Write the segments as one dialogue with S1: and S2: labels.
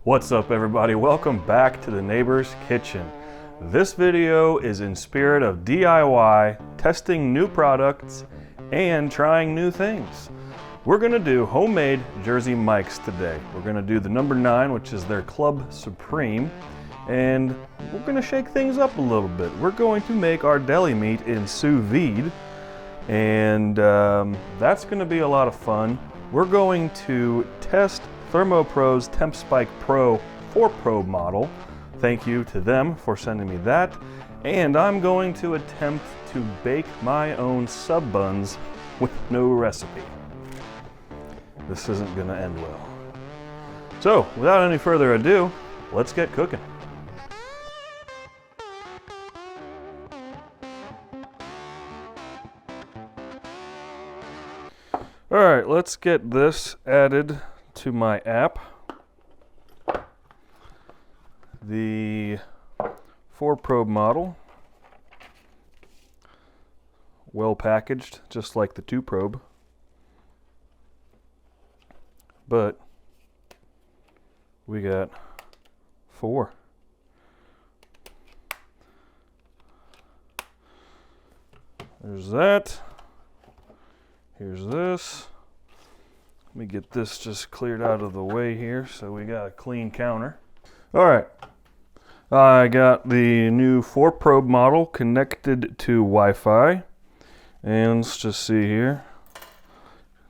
S1: What's up everybody? Welcome back to the neighbor's kitchen. This video is in spirit of DIY, testing new products, and trying new things. We're gonna do homemade Jersey Mike's today. We're gonna do the number 9, which is their Club Supreme, and we're gonna shake things up a little bit. We're going to make our deli meat in Sous Vide, and that's gonna be a lot of fun. We're going to test ThermoPro's TempSpike Pro 4-probe model. Thank you to them for sending me that. And I'm going to attempt to bake my own sub buns with no recipe. This isn't gonna end well. So, without any further ado, let's get cooking. All right, let's get this added to my app. The 4-probe model, well packaged, just like the 2-probe, but we got 4. There's that. Here's this. Let me get this just cleared out of the way here so we got a clean counter. All right, I got the new 4-probe model connected to Wi-Fi. And let's just see here.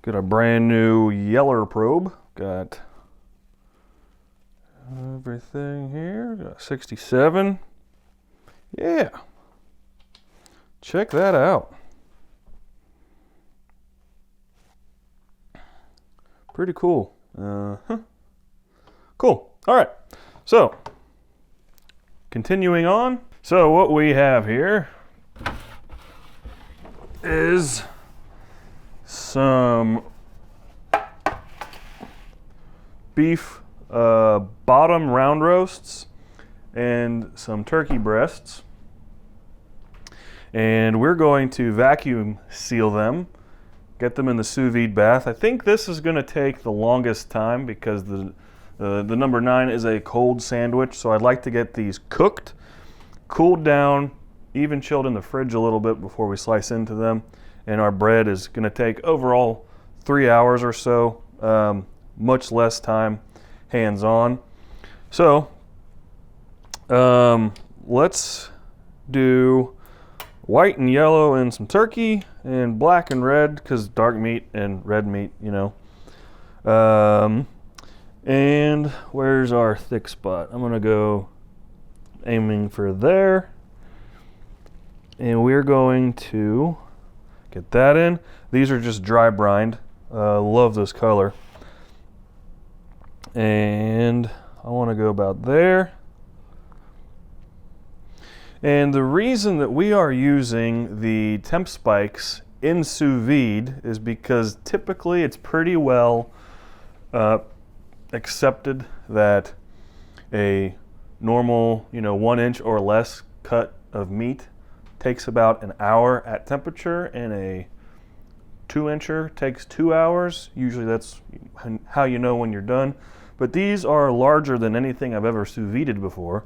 S1: Got a brand new yeller probe. Got everything here. Got 67. Yeah. Check that out. Pretty cool. Cool. All right. So, continuing on. So what we have here is some beef bottom round roasts and some turkey breasts. And we're going to vacuum seal them. Get them in the sous vide bath. I think this is going to take the longest time because the number 9 is a cold sandwich, so I'd like to get these cooked, cooled down, even chilled in the fridge a little bit before we slice into them. And our bread is going to take overall 3 hours or so, much less time hands-on. So let's do white and yellow and some turkey, and black and red because dark meat and red meat, you know. And where's our thick spot? I'm gonna go aiming for there, and we're going to get that in. These are just dry brined. Love this color, and I want to go about there. And the reason that we are using the TempSpikes in sous vide is because typically it's pretty well accepted that a normal, 1 inch or less cut of meat takes about an hour at temperature, and a 2-incher takes 2 hours. Usually that's how you know when you're done. But these are larger than anything I've ever sous vided before.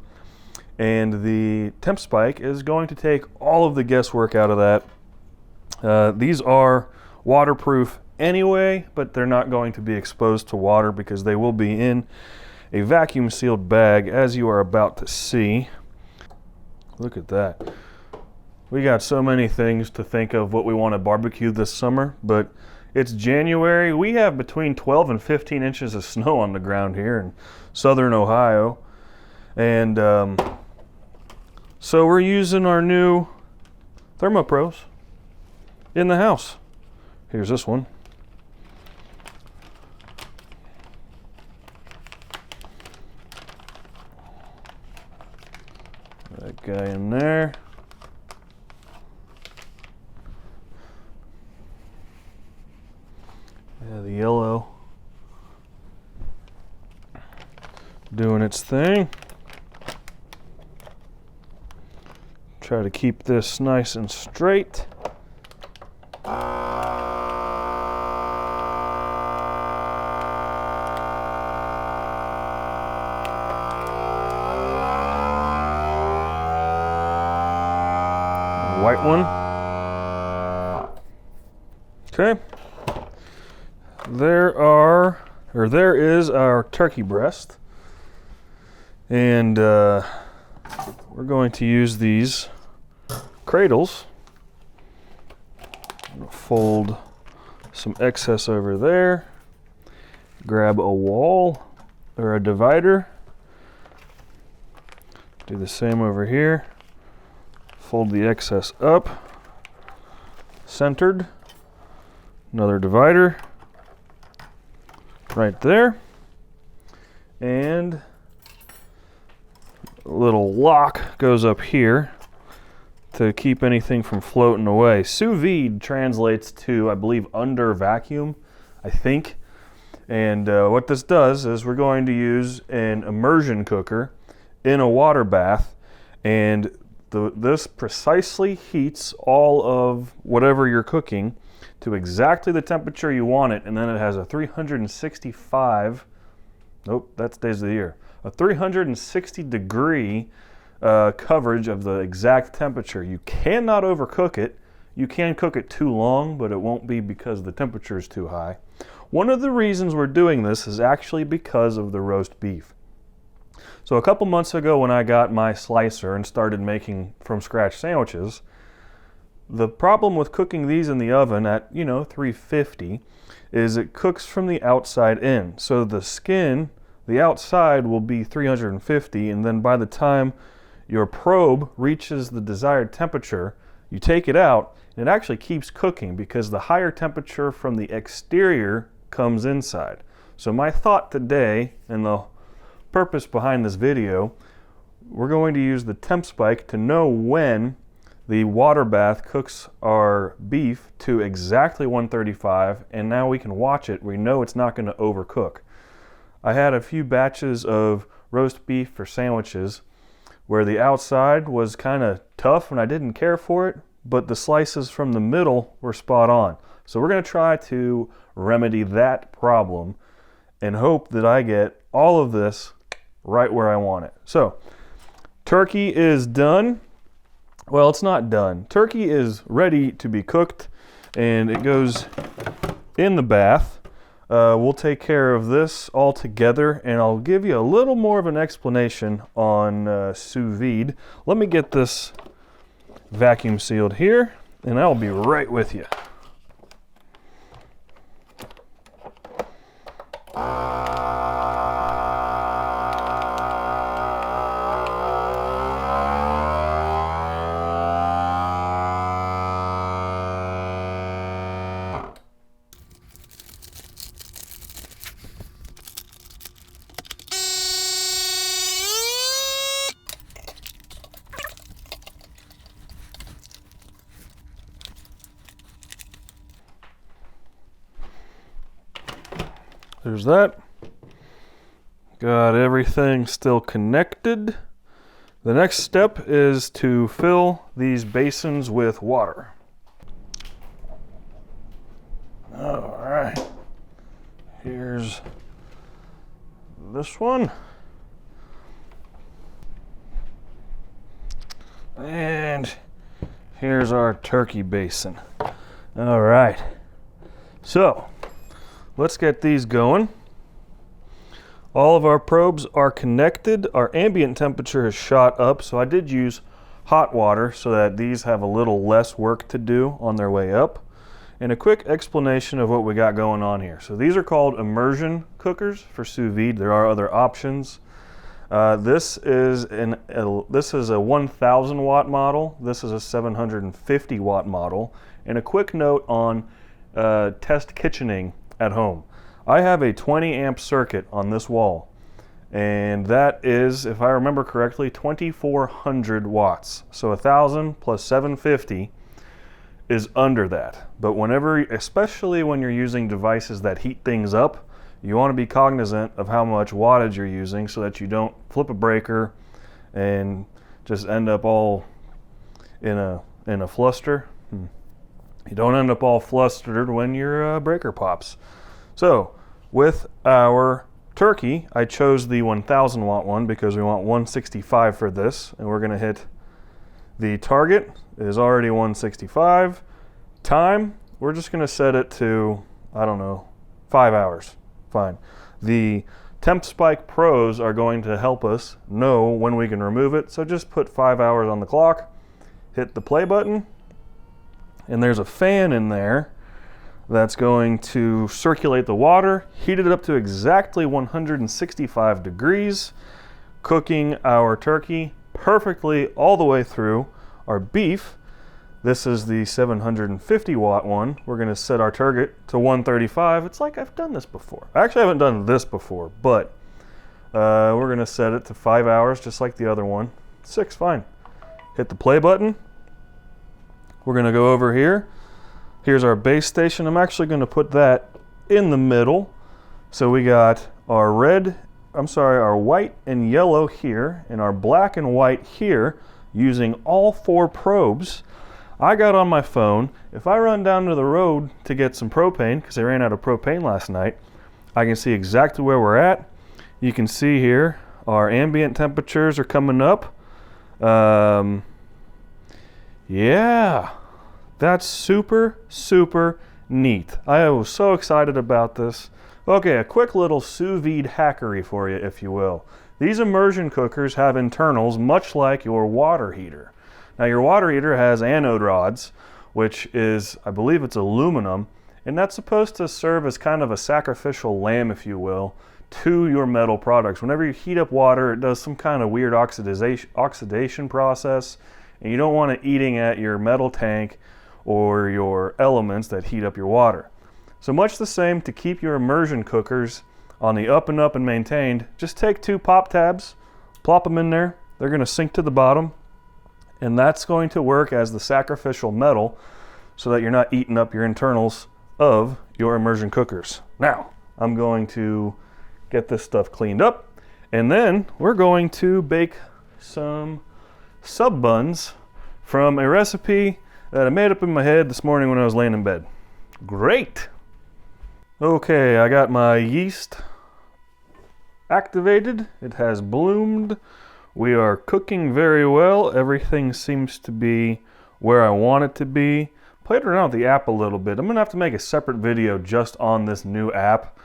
S1: And the TempSpike is going to take all of the guesswork out of that. These are waterproof anyway, but they're not going to be exposed to water because they will be in a vacuum sealed bag, as you are about to see. Look at that. We got so many things to think of what we want to barbecue this summer, but it's January. We have between 12 and 15 inches of snow on the ground here in southern Ohio. And so we're using our new ThermoPros in the house. Here's this one. That guy in there. Yeah, the yellow doing its thing. Try to keep this nice and straight. white one. Okay. There is our turkey breast. And we're going to use these cradles. I'm gonna fold some excess over there. Grab a wall or a divider. Do the same over here. Fold the excess up. Centered. Another divider. Right there. And a little lock goes up here to keep anything from floating away. Sous vide translates to, I believe, under vacuum, I think. And what this does is we're going to use an immersion cooker in a water bath, and this precisely heats all of whatever you're cooking to exactly the temperature you want it, and then it has a 365, nope, that's days of the year, a 360 degree coverage of the exact temperature. You cannot overcook it. You can cook it too long, but it won't be because the temperature is too high. One of the reasons we're doing this is actually because of the roast beef. So a couple months ago when I got my slicer and started making from scratch sandwiches, the problem with cooking these in the oven at, 350 is it cooks from the outside in. So the skin, the outside will be 350, and then by the time your probe reaches the desired temperature, you take it out, and it actually keeps cooking because the higher temperature from the exterior comes inside. So my thought today, and the purpose behind this video, we're going to use the TempSpike to know when the water bath cooks our beef to exactly 135, and now we can watch it. We know it's not going to overcook. I had a few batches of roast beef for sandwiches where the outside was kind of tough and I didn't care for it, but the slices from the middle were spot on. So we're going to try to remedy that problem and hope that I get all of this right where I want it. So turkey is done. Well, it's not done. Turkey is ready to be cooked, and it goes in the bath. We'll take care of this all together, and I'll give you a little more of an explanation on sous vide. Let me get this vacuum sealed here, and I'll be right with you. There's that. Got everything still connected. The next step is to fill these basins with water. All right. Here's this one. And here's our turkey basin. All right. So, let's get these going. All of our probes are connected. Our ambient temperature has shot up, so I did use hot water so that these have a little less work to do on their way up. And a quick explanation of what we got going on here. So these are called immersion cookers for sous vide. There are other options. This is a 1,000 watt model. This is a 750 watt model. And a quick note on test kitchening at home. I have a 20 amp circuit on this wall, and that is, if I remember correctly, 2,400 watts. So 1,000 plus 750 is under that. But whenever, especially when you're using devices that heat things up, you want to be cognizant of how much wattage you're using so that you don't flip a breaker and just end up all in a fluster. You don't end up all flustered when your breaker pops. So with our turkey, I chose the 1,000 watt one because we want 165 for this, and we're going to hit The target is already 165. Time, we're just gonna set it to, I don't know, 5 hours, fine. The TempSpike Pros are going to help us know when we can remove it, so just put 5 hours on the clock, hit the play button, and there's a fan in there that's going to circulate the water, heat it up to exactly 165 degrees, cooking our turkey perfectly all the way through. Our beef, this is the 750 watt one. We're gonna set our target to 135. It's like I've done this before. I actually haven't done this before, but we're gonna set it to 5 hours, just like the other one. 6, fine. Hit the play button. We're gonna go over here. Here's our base station. I'm actually gonna put that in the middle. So we got our our white and yellow here, and our black and white here, using all 4 probes. I got on my phone, if I run down to the road to get some propane, because I ran out of propane last night, I can see exactly where we're at. You can see here, our ambient temperatures are coming up. Yeah, that's super, super neat. I was so excited about this. Okay, a quick little sous vide hackery for you, if you will. These immersion cookers have internals much like your water heater. Now your water heater has anode rods, which is, I believe it's aluminum, and that's supposed to serve as kind of a sacrificial lamb, if you will, to your metal products. Whenever you heat up water, it does some kind of weird oxidation process, and you don't want it eating at your metal tank or your elements that heat up your water. So much the same, to keep your immersion cookers on the up and maintained, just take 2 pop tabs, plop them in there, they're gonna sink to the bottom, and that's going to work as the sacrificial metal so that you're not eating up your internals of your immersion cookers. Now, I'm going to get this stuff cleaned up, and then we're going to bake some sub buns from a recipe that I made up in my head this morning when I was laying in bed. Great! Okay, I got my yeast activated. It has bloomed. We are cooking very well. Everything seems to be where I want it to be. Played around with the app a little bit. I'm gonna have to make a separate video just on this new app.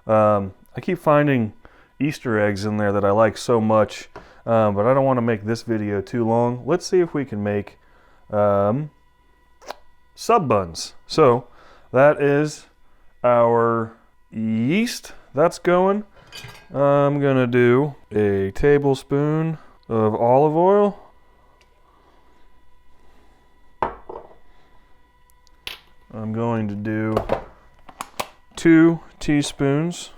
S1: I keep finding Easter eggs in there that I like so much, but I don't want to make this video too long. Let's see if we can make sub buns. So that is our yeast. That's going. I'm gonna do a tablespoon of olive oil. I'm going to do 2 teaspoons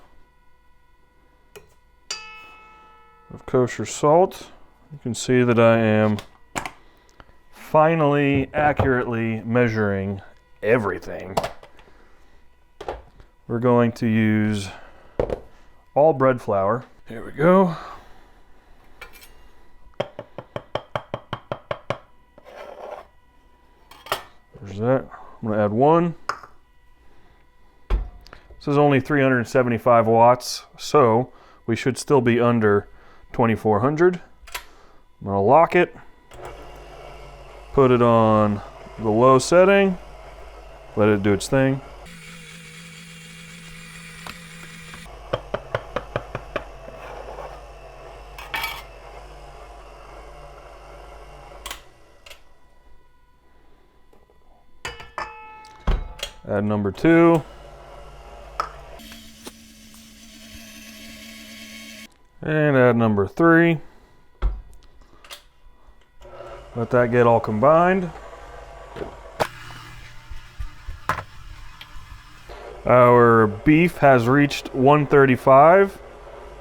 S1: of kosher salt. You can see that I am finally accurately measuring everything. We're going to use all bread flour. Here we go. There's that. I'm gonna add 1. This is only 375 watts, so we should still be under 2400. I'm gonna lock it, put it on the low setting, let it do its thing. Add number 2. And add number 3. Let that get all combined. Our beef has reached 135,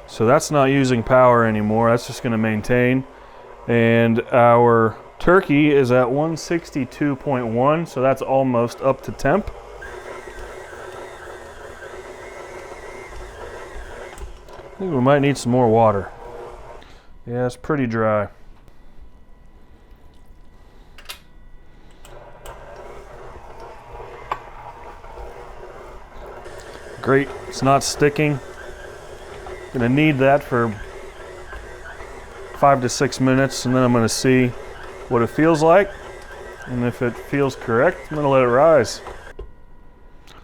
S1: so that's not using power anymore. That's just going to maintain. And our turkey is at 162.1, so that's almost up to temp. I think we might need some more water. Yeah, it's pretty dry. Great, it's not sticking. Gonna need that for 5 to 6 minutes, and then I'm gonna see what it feels like. And if it feels correct, I'm gonna let it rise.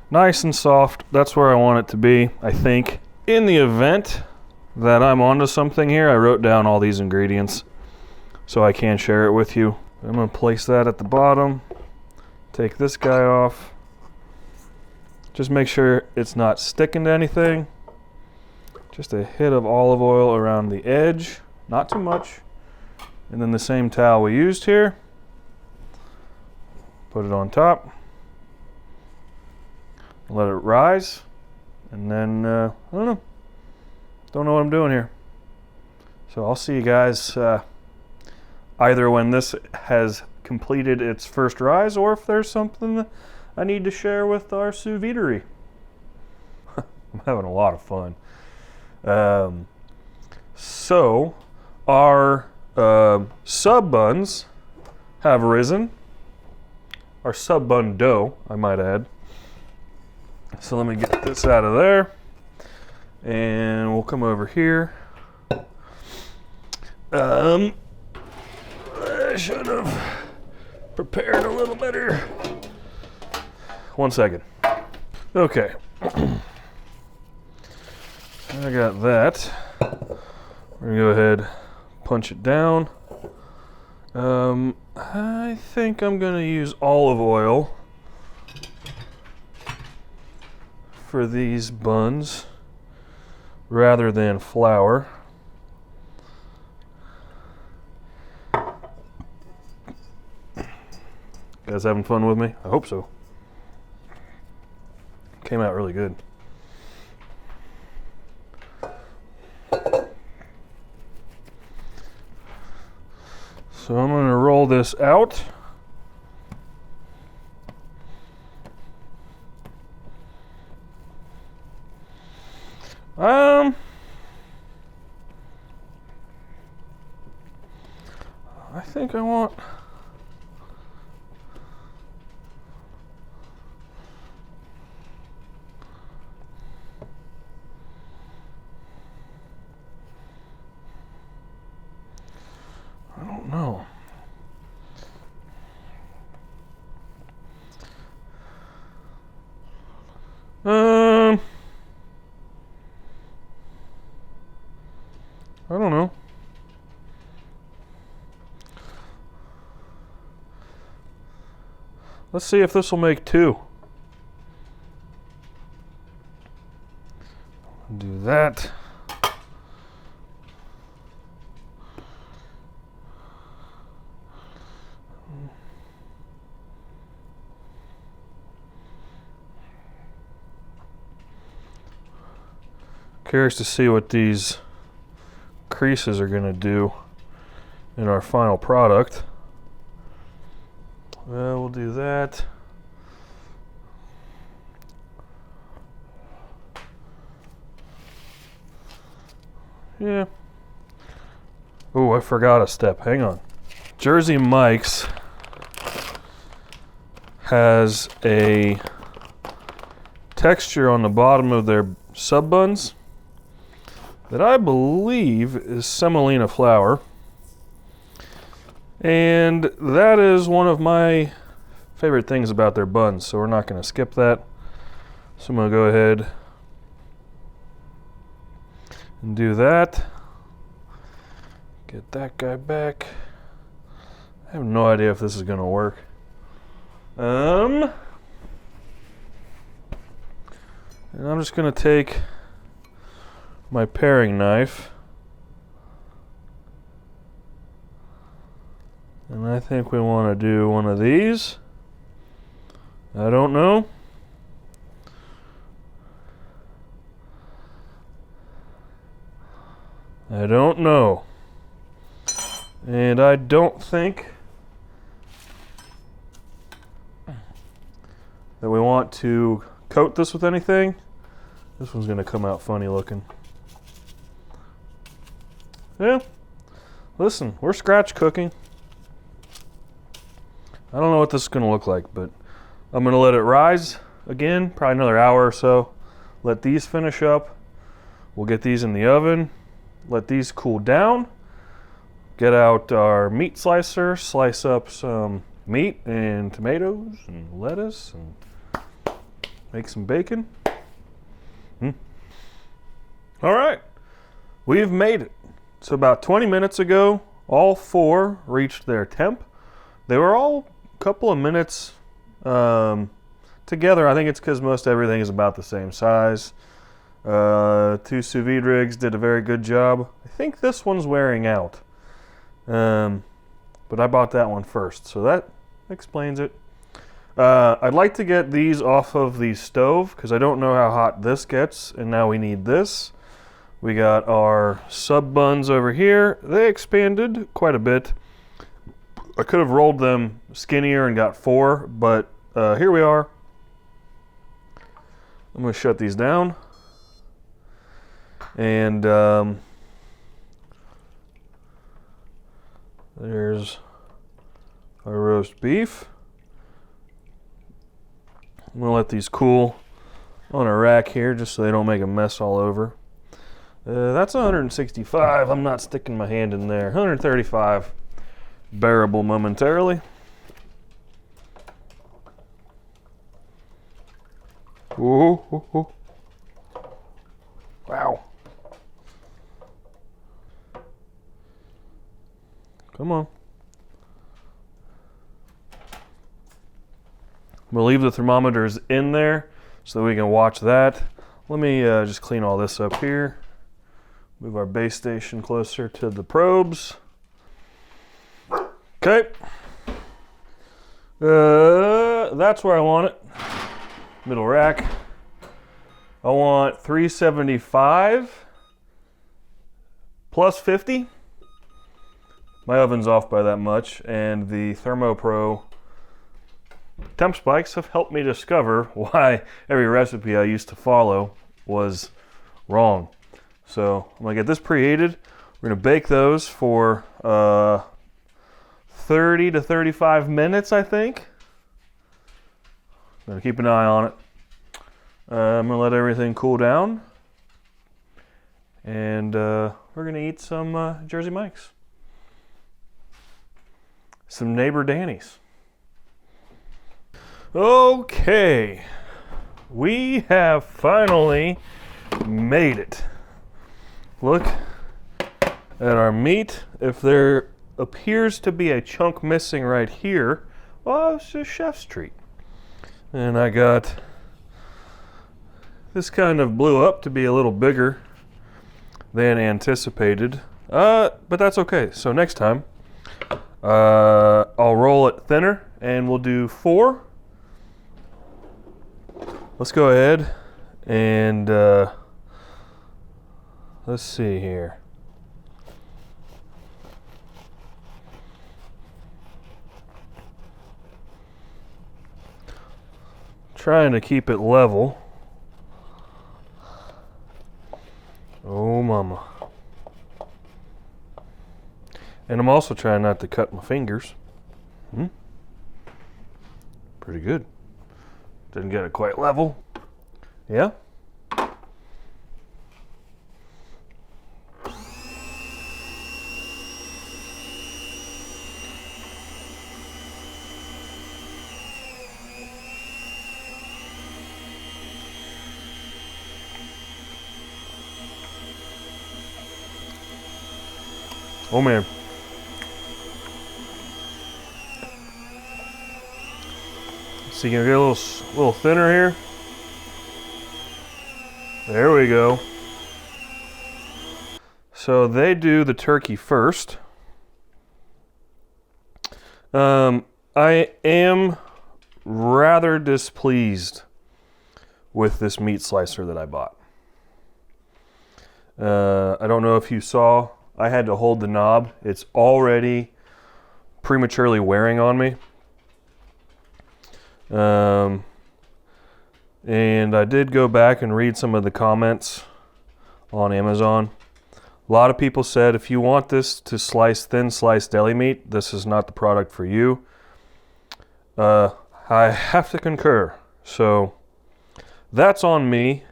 S1: Nice and soft, that's where I want it to be, I think. In the event that I'm onto something here, I wrote down all these ingredients so I can share it with you. I'm gonna place that at the bottom, take this guy off. Just make sure it's not sticking to anything. Just a hit of olive oil around the edge, not too much. And then the same towel we used here. Put it on top. Let it rise. And then, I don't know. Don't know what I'm doing here. So I'll see you guys either when this has completed its first rise or if there's something that I need to share with our sous videry. I'm having a lot of fun. So our sub buns have risen. Our sub bun dough, I might add. So let me get this out of there. And we'll come over here. I should have prepared a little better. 1 second. Okay. I got that. We're gonna go ahead, punch it down. I think I'm gonna use olive oil for these buns rather than flour. Guys having fun with me? I hope so. Came out really good. So I'm going to roll this out. I think I want I don't know. I don't know. Let's see if this will make two. Do that. Curious to see what these creases are going to do in our final product. Well, we'll do that. Yeah. Oh, I forgot a step. Hang on. Jersey Mike's has a texture on the bottom of their sub buns that I believe is semolina flour. And that is one of my favorite things about their buns, so we're not going to skip that. So I'm going to go ahead and do that. Get that guy back. I have no idea if this is going to work. And I'm just going to take my paring knife, and I think we want to do one of these. I don't know. I don't know. And I don't think that we want to coat this with anything. This one's going to come out funny looking. Yeah, listen, we're scratch cooking. I don't know what this is going to look like, but I'm going to let it rise again, probably another hour or so. Let these finish up. We'll get these in the oven, let these cool down, get out our meat slicer, slice up some meat and tomatoes and lettuce and make some bacon. All right, we've made it. So about 20 minutes ago, all 4 reached their temp. They were all a couple of minutes together. I think it's because most everything is about the same size. 2 sous vide rigs did a very good job. I think this one's wearing out. But I bought that one first, so that explains it. I'd like to get these off of the stove because I don't know how hot this gets, and now we need this. We got our Sub Buns over here. They expanded quite a bit. I could have rolled them skinnier and got 4, but here we are. I'm going to shut these down. And there's our roast beef. I'm going to let these cool on a rack here just so they don't make a mess all over. That's 165. I'm not sticking my hand in there. 135. Bearable momentarily. Ooh, ooh, ooh. Wow. Come on. We'll leave the thermometers in there so that we can watch that. Let me just clean all this up here. Move our base station closer to the probes. Okay. That's where I want it. Middle rack. I want 375 plus 50. My oven's off by that much, and the ThermoPro TempSpikes have helped me discover why every recipe I used to follow was wrong. So I'm gonna get this preheated. We're gonna bake those for 30 to 35 minutes, I think. I'm gonna keep an eye on it. I'm gonna let everything cool down, and we're gonna eat some Jersey Mike's, some neighbor Danny's. Okay, we have finally made it. Look at our meat. If there appears to be a chunk missing right here, well, it's a chef's treat. And I got, this kind of blew up to be a little bigger than anticipated, but that's okay. So next time, I'll roll it thinner and we'll do 4. Let's go ahead and let's see here. Trying to keep it level. Oh mama. And I'm also trying not to cut my fingers. Pretty good. Didn't get it quite level. Yeah? Oh man. So you can get a little thinner here. There we go. So they do the turkey first. I am rather displeased with this meat slicer that I bought. I don't know if you saw, I had to hold the knob. It's already prematurely wearing on me. And I did go back and read some of the comments on Amazon. A lot of people said if you want this to slice thin sliced deli meat, this is not the product for you. I have to concur. So that's on me.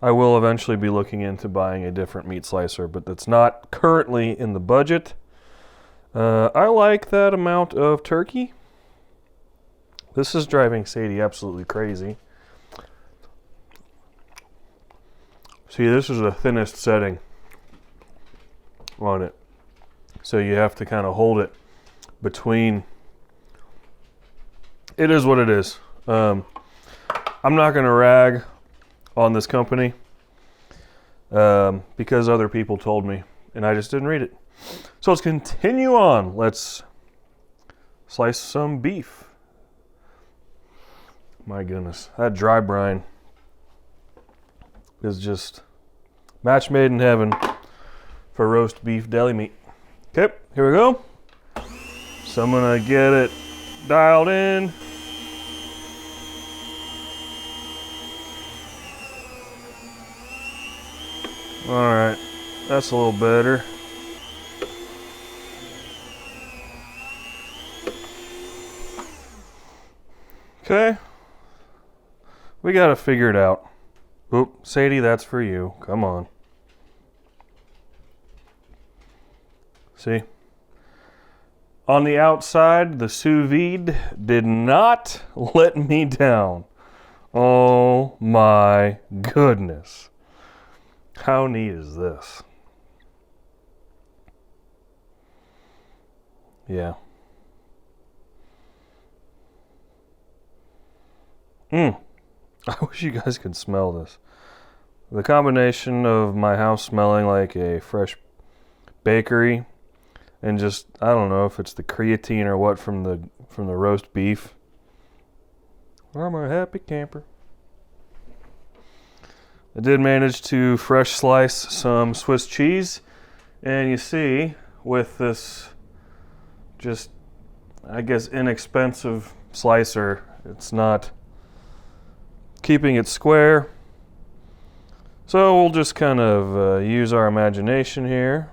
S1: I will eventually be looking into buying a different meat slicer, but that's not currently in the budget. I like that amount of turkey. This is driving Sadie absolutely crazy. See, this is the thinnest setting on it. So you have to kind of hold it between. It is what it is. I'm not going to rag on this company because other people told me and I just didn't read it. So let's continue on. Let's slice some beef. My goodness, that dry brine is just match made in heaven for roast beef deli meat. Okay, here we go. So I'm gonna get it dialed in. All right, that's a little better. Okay, we gotta figure it out. Oop, Sadie, that's for you. Come on. See? On the outside, the sous vide did not let me down. Oh my goodness. How neat is this? Yeah. I wish you guys could smell this. The combination of my house smelling like a fresh bakery and just, I don't know if it's the creatine or what from the roast beef. I'm a happy camper. I did manage to fresh slice some Swiss cheese, and you see with this just, I guess, inexpensive slicer, it's not keeping it square. So we'll just kind of use our imagination here.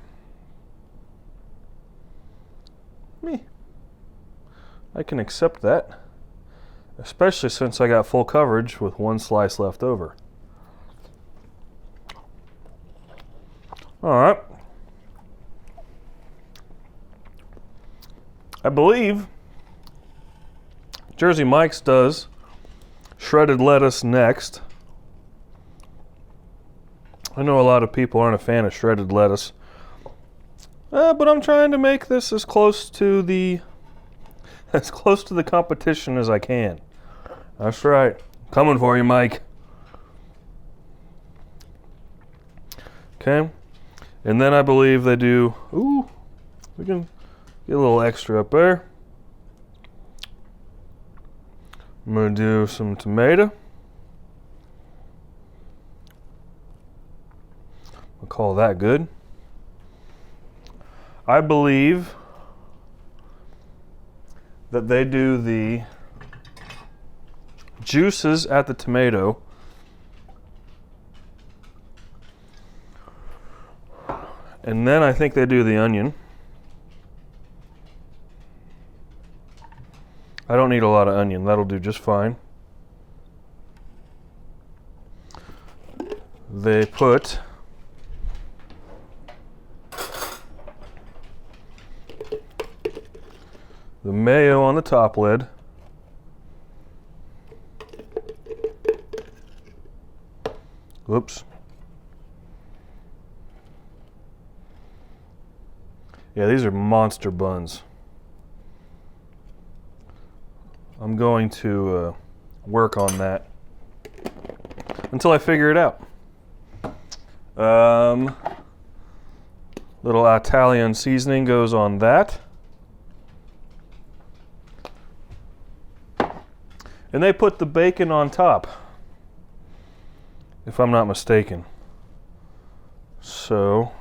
S1: I can accept that, especially since I got full coverage with one slice left over. All right. I believe Jersey Mike's does shredded lettuce next. I know a lot of people aren't a fan of shredded lettuce, but I'm trying to make this as close to the competition as I can. That's right. Coming for you, Mike. Okay. And then I believe they do, we can get a little extra up there. I'm going to do some tomato. I'll call that good. I believe that they do the juices at the tomato and then I think they do the onion. I don't need a lot of onion, that'll do just fine. They put the mayo on the top lid. Whoops. Yeah, these are monster buns. I'm going to work on that until I figure it out. Little Italian seasoning goes on that. And they put the bacon on top, if I'm not mistaken. So,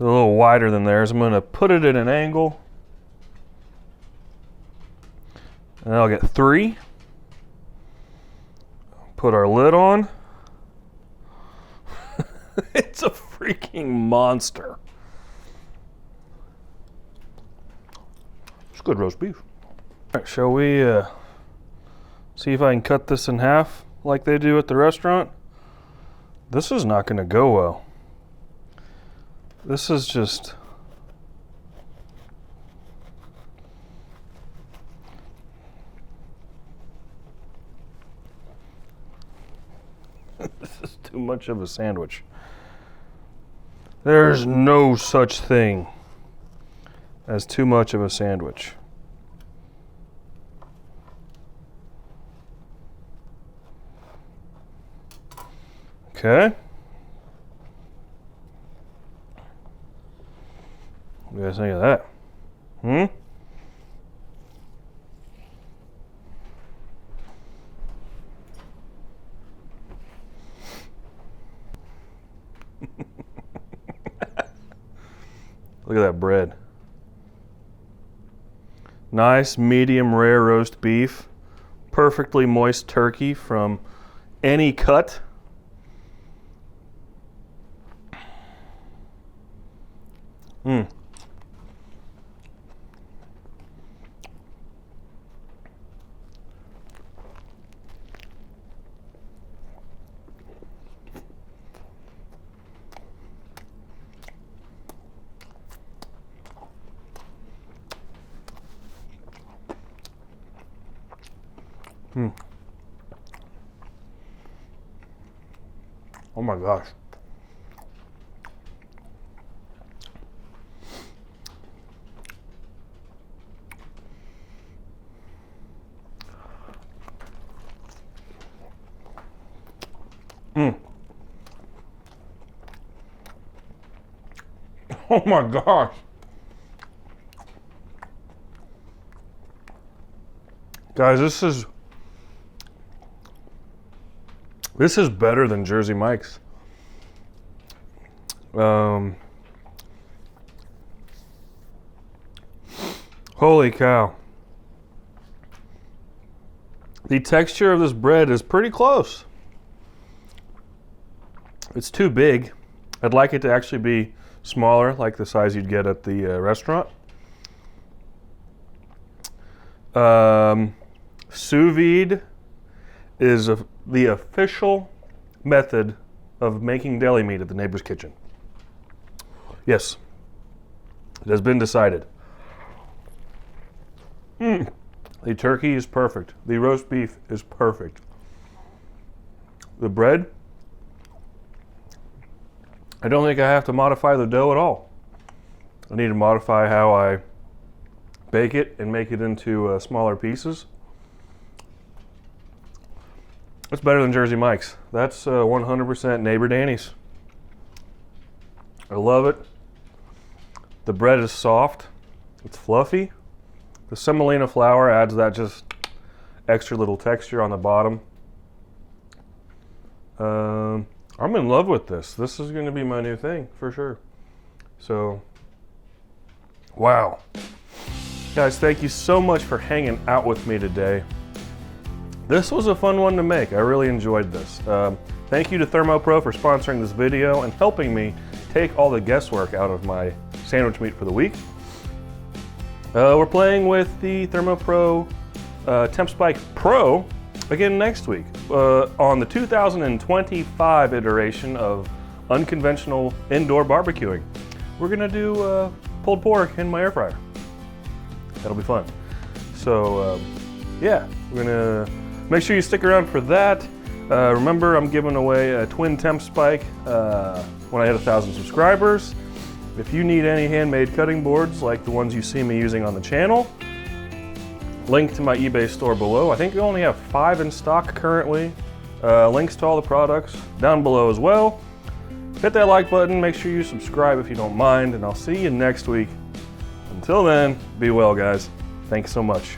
S1: a little wider than theirs. I'm going to put it at an angle. And I'll get 3. Put our lid on. It's a freaking monster. It's good roast beef. All right, shall we see if I can cut this in half like they do at the restaurant? This is not going to go well. This is just... This is too much of a sandwich. There's no such thing as too much of a sandwich. Okay. What do you guys think of that? Look at that bread. Nice medium rare roast beef. Perfectly moist turkey from any cut. Oh my gosh. Oh my gosh. Guys, this is better than Jersey Mike's. Holy cow. The texture of this bread is pretty close. It's too big. I'd like it to actually be smaller, like the size you'd get at the restaurant. Sous vide is the official method of making deli meat at the neighbor's kitchen. Yes, it has been decided. The turkey is perfect. The roast beef is perfect. The bread, I don't think I have to modify the dough at all. I need to modify how I bake it and make it into smaller pieces. That's better than Jersey Mike's. That's 100% Neighbor Danny's. I love it. The bread is soft. It's fluffy. The semolina flour adds that just extra little texture on the bottom. I'm in love with this. This is going to be my new thing for sure. So, wow. Guys, thank you so much for hanging out with me today. This was a fun one to make. I really enjoyed this. Thank you to ThermoPro for sponsoring this video and helping me take all the guesswork out of my sandwich meat for the week. We're playing with the ThermoPro TempSpike Pro again next week on the 2025 iteration of unconventional indoor barbecuing. We're gonna do pulled pork in my air fryer. That'll be fun. So yeah, we're gonna make sure you stick around for that. Remember, I'm giving away a twin TempSpike when I hit 1,000 subscribers. If you need any handmade cutting boards like the ones you see me using on the channel, link to my eBay store below. I think we only have 5 in stock currently. Links to all the products down below as well. Hit that like button, make sure you subscribe if you don't mind, and I'll see you next week. Until then, be well, guys. Thanks so much.